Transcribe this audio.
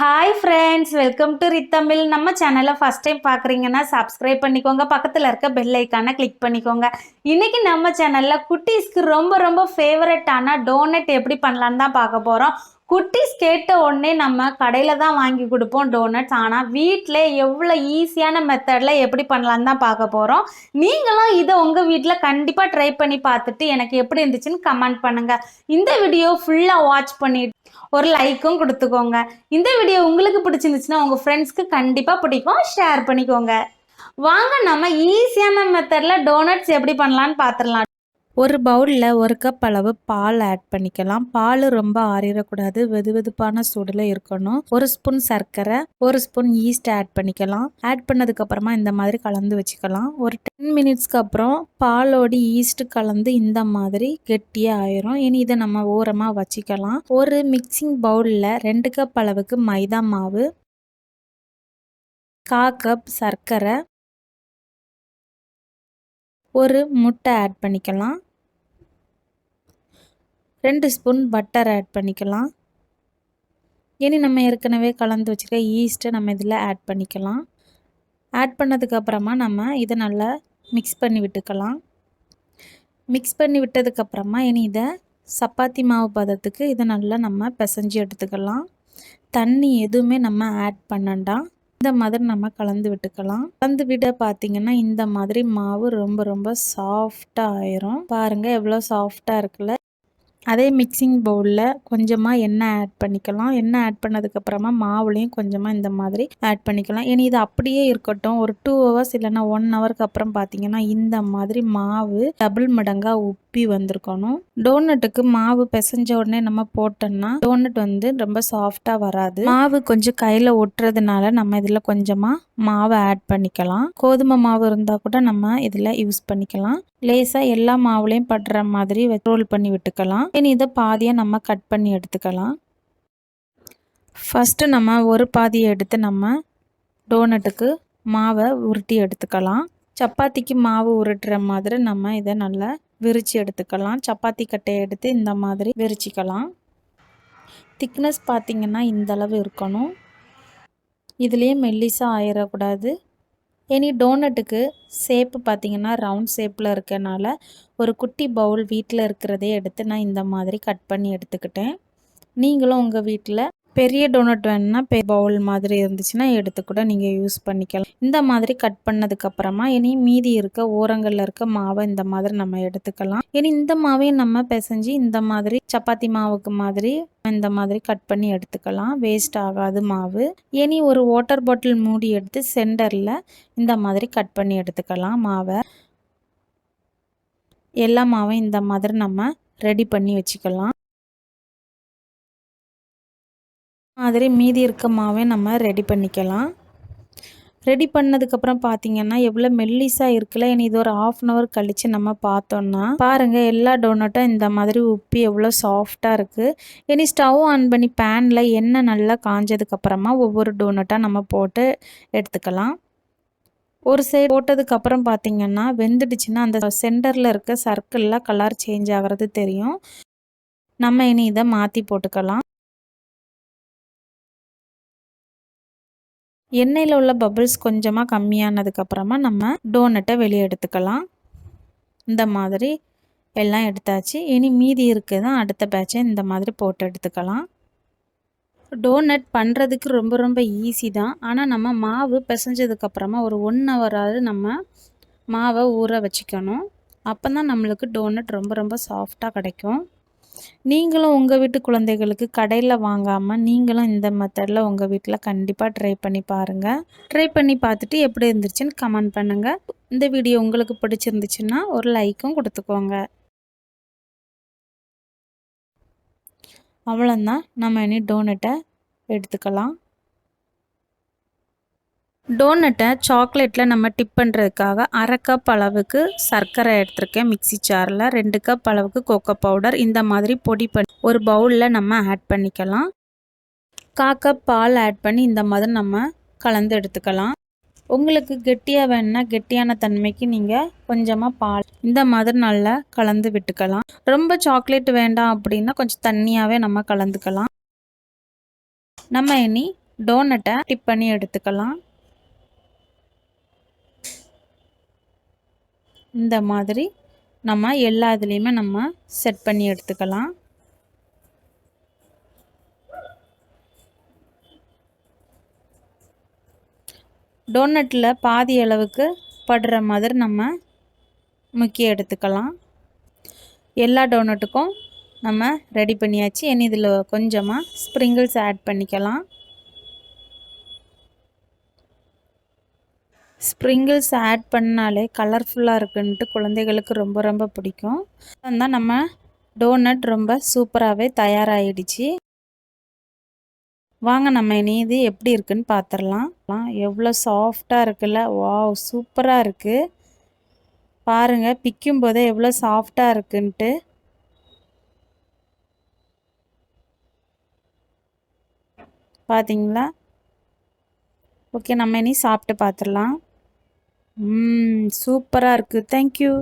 Hi friends, welcome to ரித்தமிழ். நம்ம சேனலை ஃபஸ்ட் டைம் பார்க்குறீங்கன்னா சப்ஸ்கிரைப் பண்ணிக்கோங்க, பக்கத்தில் இருக்க பெல் ஐக்கானை கிளிக் பண்ணிக்கோங்க. இன்றைக்கி நம்ம சேனலில் குட்டீஸ்க்கு ரொம்ப ரொம்ப ஃபேவரட்டான டோனட் எப்படி பண்ணலான்னு தான் பார்க்க போகிறோம். குட்டீஸ் கேட்ட உடனே நம்ம கடையில் தான் வாங்கி கொடுப்போம் டோனட்ஸ். ஆனால் வீட்டில் எவ்வளோ ஈஸியான மெத்தடில் எப்படி பண்ணலான்னு தான் பார்க்க போகிறோம். நீங்களும் இதை உங்கள் வீட்டில் கண்டிப்பாக ட்ரை பண்ணி பார்த்துட்டு எனக்கு எப்படி இருந்துச்சுன்னு கமெண்ட் பண்ணுங்கள். இந்த வீடியோ ஃபுல்லாக வாட்ச் பண்ணிட்டு ஒரு லைக்கும் கொடுத்துக்கோங்க. இந்த வீடியோ உங்களுக்கு பிடிச்சிருந்துச்சுன்னா உங்கள் ஃப்ரெண்ட்ஸ்க்கு கண்டிப்பாக பிடிக்கும், ஷேர் பண்ணிக்கோங்க. வாங்க நம்ம ஈஸியான மெத்தடில் டோனட்ஸ் எப்படி பண்ணலான்னு பார்த்துடலாம். ஒரு பவுலில் 1 கப் அளவு பால் ஆட் பண்ணிக்கலாம். பால் ரொம்ப ஆறிடக்கூடாது, வெதுவெதுப்பான சூடில் இருக்கணும். 1 ஸ்பூன் சர்க்கரை, 1 ஸ்பூன் ஈஸ்ட் ஆட் பண்ணிக்கலாம். ஆட் பண்ணதுக்கப்புறமா இந்த மாதிரி கலந்து வச்சுக்கலாம். ஒரு 10 மினிட்ஸ்க்கு அப்புறம் பாலோடு ஈஸ்ட் கலந்து இந்த மாதிரி கெட்டியாக ஆயிரும். இனி இதை நம்ம ஓரமாக வச்சுக்கலாம். ஒரு மிக்சிங் பவுலில் 2 கப் அளவுக்கு மைதா மாவு, 1/4 கப் சர்க்கரை, ஒரு முட்டை ஆட் பண்ணிக்கலாம். 2 ஸ்பூன் பட்டர் ஆட் பண்ணிக்கலாம். இனி நம்ம ஏற்கனவே கலந்து வச்சுருக்க ஈஸ்ட்டை நம்ம இதில் ஆட் பண்ணிக்கலாம். ஆட் பண்ணதுக்கப்புறமா நம்ம இதை நல்லா மிக்ஸ் பண்ணி விட்டுக்கலாம். மிக்ஸ் பண்ணி விட்டதுக்கப்புறமா இனி இதை சப்பாத்தி மாவு பதத்துக்கு இதை நல்லா நம்ம பிசைஞ்சு எடுத்துக்கலாம். தண்ணி எதுவுமே நம்ம ஆட் பண்ணண்டாம். இந்த மாதிரி நம்ம கலந்து விட்டுக்கலாம். கலந்து விட பார்த்திங்கன்னா இந்த மாதிரி மாவு ரொம்ப ரொம்ப சாஃப்டாக ஆயிரும். பாருங்கள் எவ்வளோ சாஃப்டாக இருக்குல்ல. அதே மிக்சிங் பவுலில் கொஞ்சமாக எண்ணெய் ஆட் பண்ணிக்கலாம். எண்ணெய் ஆட் பண்ணதுக்கப்புறமா மாவுலேயும் கொஞ்சமாக இந்த மாதிரி ஆட் பண்ணிக்கலாம். இனி இது அப்படியே இருக்கட்டும். ஒரு 2 ஹவர்ஸ் இல்லைன்னா 1 ஹவருக்கு அப்புறம் பார்த்தீங்கன்னா இந்த மாதிரி மாவு டபுள் மடங்காக உப்பி வந்திருக்கணும். டோனட்டுக்கு மாவு பிசைஞ்ச உடனே நம்ம போட்டோம்னா டோனட் ரொம்ப சாஃப்டாக வராது. மாவு கொஞ்சம் கையில் ஒட்டுறதுனால நம்ம இதில் கொஞ்சமாக மாவை ஆட் பண்ணிக்கலாம். கோதுமை மாவு இருந்தால் கூட நம்ம இதில் யூஸ் பண்ணிக்கலாம். லேசாக எல்லா மாவுலையும் படுற மாதிரி ரோல் பண்ணி விட்டுக்கலாம். இனி இதை பாதியாக நம்ம கட் பண்ணி எடுத்துக்கலாம். ஃபஸ்ட்டு நம்ம ஒரு பாதியை எடுத்து நம்ம டோனட்டுக்கு மாவை உருட்டி எடுத்துக்கலாம். சப்பாத்திக்கு மாவு உருட்டுற மாதிரி நம்ம இதை நல்லா விரித்து எடுத்துக்கலாம். சப்பாத்தி கட்டையை எடுத்து இந்த மாதிரி விரிச்சிக்கலாம். திக்னஸ் பார்த்திங்கன்னா இந்தளவு இருக்கணும். இதுலேயே மெல்லிசாக ஆயிடக்கூடாது. இனி டோனட்டுக்கு ஷேப்பு பார்த்திங்கன்னா ரவுண்ட் ஷேப்பில் இருக்கனால ஒரு குட்டி பவுல் வீட்டில் இருக்கிறதே எடுத்து நான் இந்த மாதிரி கட் பண்ணி எடுத்துக்கிட்டேன். நீங்களும் உங்கள் வீட்டில் பெரிய டோனட் வேணுன்னா பவுல் மாதிரி இருந்துச்சுன்னா எடுத்து கூட நீங்கள் யூஸ் பண்ணிக்கலாம். இந்த மாதிரி கட் பண்ணதுக்கப்புறமா இனி மீதி இருக்க ஓரங்களில் இருக்க மாவை இந்த மாதிரி நம்ம எடுத்துக்கலாம். இனி இந்த மாவையும் நம்ம பிசைஞ்சு இந்த மாதிரி சப்பாத்தி மாவுக்கு மாதிரி இந்த மாதிரி கட் பண்ணி எடுத்துக்கலாம். வேஸ்ட் ஆகாது மாவு. இனி ஒரு வாட்டர் பாட்டில் மூடி எடுத்து சென்டரில் இந்த மாதிரி கட் பண்ணி எடுத்துக்கலாம் மாவை. எல்லா மாவையும் இந்த மாதிரி நம்ம ரெடி பண்ணி வச்சுக்கலாம். மாதிரி மீதி இருக்க மாவை நம்ம ரெடி பண்ணிக்கலாம். ரெடி பண்ணதுக்கப்புறம் பார்த்திங்கன்னா எவ்வளோ மெல்லிஸாக இருக்குல்ல. இனி இது ஒரு 1/2 அன் ஹவர் கழித்து நம்ம பார்த்தோன்னா பாருங்கள் எல்லா டோனட்டும் இந்த மாதிரி உப்பி எவ்வளோ சாஃப்டாக இருக்குது. இனி ஸ்டவ் ஆன் பண்ணி பேனில் எண்ணெய் நல்லா காஞ்சதுக்கப்புறமா ஒவ்வொரு டோனட்டாக நம்ம போட்டு எடுத்துக்கலாம். ஒரு சைடு போட்டதுக்கப்புறம் பார்த்திங்கன்னா வெந்துடுச்சுன்னா அந்த சென்டரில் இருக்க சர்க்கிளில் கலர் சேஞ்ச் ஆகிறது தெரியும். நம்ம இனி இதை மாற்றி போட்டுக்கலாம். எண்ணெயில் உள்ள பபிள்ஸ் கொஞ்சமாக கம்மியானதுக்கப்புறமா நம்ம டோனட்டை வெளியே எடுத்துக்கலாம். இந்த மாதிரி எல்லாம் எடுத்தாச்சு. இனி மீதி இருக்குது தான் அடுத்த பேட்சை இந்த மாதிரி போட்டு எடுத்துக்கலாம். டோனட் பண்ணுறதுக்கு ரொம்ப ரொம்ப ஈஸி தான். ஆனால் நம்ம மாவு பிசைஞ்சதுக்கப்புறமா ஒரு 1 ஹவராவது நம்ம மாவை ஊற வச்சுக்கணும். அப்போ தான் நம்மளுக்கு டோனட் ரொம்ப ரொம்ப சாஃப்டாக கிடைக்கும். நீங்களும் உங்கள் வீட்டு குழந்தைகளுக்கு கடையில் வாங்காமல் நீங்களும் இந்த மெத்தடில் உங்கள் வீட்டில் கண்டிப்பாக ட்ரை பண்ணி பாருங்கள். ட்ரை பண்ணி பார்த்துட்டு எப்படி இருந்துச்சுன்னு கமெண்ட் பண்ணுங்கள். இந்த வீடியோ உங்களுக்கு பிடிச்சிருந்துச்சுன்னா ஒரு லைக்கும் கொடுத்துக்கோங்க. அவ்வளோதான், நம்ம இனி டோனட்டை எடுத்துக்கலாம். டோனட்டை சாக்லேட்டில் நம்ம டிப் பண்ணுறதுக்காக 1/2 கப் அளவுக்கு சர்க்கரை எடுத்திருக்கேன். மிக்ஸி ஜாரில் 2 கப் அளவுக்கு கோகோ பவுடர் இந்த மாதிரி பொடி பண்ணி ஒரு பவுலில் நம்ம ஆட் பண்ணிக்கலாம். 1/4 கப் பால் ஆட் பண்ணி இந்த மாதிரி நம்ம கலந்து எடுத்துக்கலாம். உங்களுக்கு கெட்டியாக வேணுன்னா கெட்டியான தன்மைக்கு நீங்கள் கொஞ்சமாக பால் இந்த மாதிரி நல்லா கலந்து விட்டுக்கலாம். ரொம்ப சாக்லேட் வேண்டாம் அப்படின்னா கொஞ்சம் தண்ணியாகவே நம்ம கலந்துக்கலாம். நம்ம இனி டோனட்டை டிப் பண்ணி எடுத்துக்கலாம். இந்த மாதிரி நம்ம எல்லா இதுலேயுமே நம்ம செட் பண்ணி எடுத்துக்கலாம். டோனட்டில் பாதி அளவுக்கு படுற மாதிரி நம்ம முக்கி எடுத்துக்கலாம். எல்லா டோனட்டுக்கும் நம்ம ரெடி பண்ணியாச்சு. இனி இதில் கொஞ்சமாக ஸ்ப்ரிங்கிள்ஸ் ஆட் பண்ணிக்கலாம். ஸ்ப்ரிங்கிள்ஸ் ஆட் பண்ணாலே கலர்ஃபுல்லாக இருக்குன்ட்டு குழந்தைகளுக்கு ரொம்ப ரொம்ப பிடிக்கும். அதான் நம்ம டோனட் ரொம்ப சூப்பராகவே தயாராகிடுச்சு. வாங்க நம்ம இனி இது எப்படி இருக்குன்னு பார்த்துடலாம். எவ்வளோ சாஃப்டாக இருக்குல்ல, வாவ் சூப்பராக இருக்குது. பாருங்கள் பிக்கும் போதே எவ்வளோ சாஃப்டாக இருக்குன்ட்டு. பார்த்தீங்களா? ஓகே நம்ம இனி சாப்பிட்டு பார்த்துடலாம். சூப்பராக இருக்குது. தேங்க்யூ.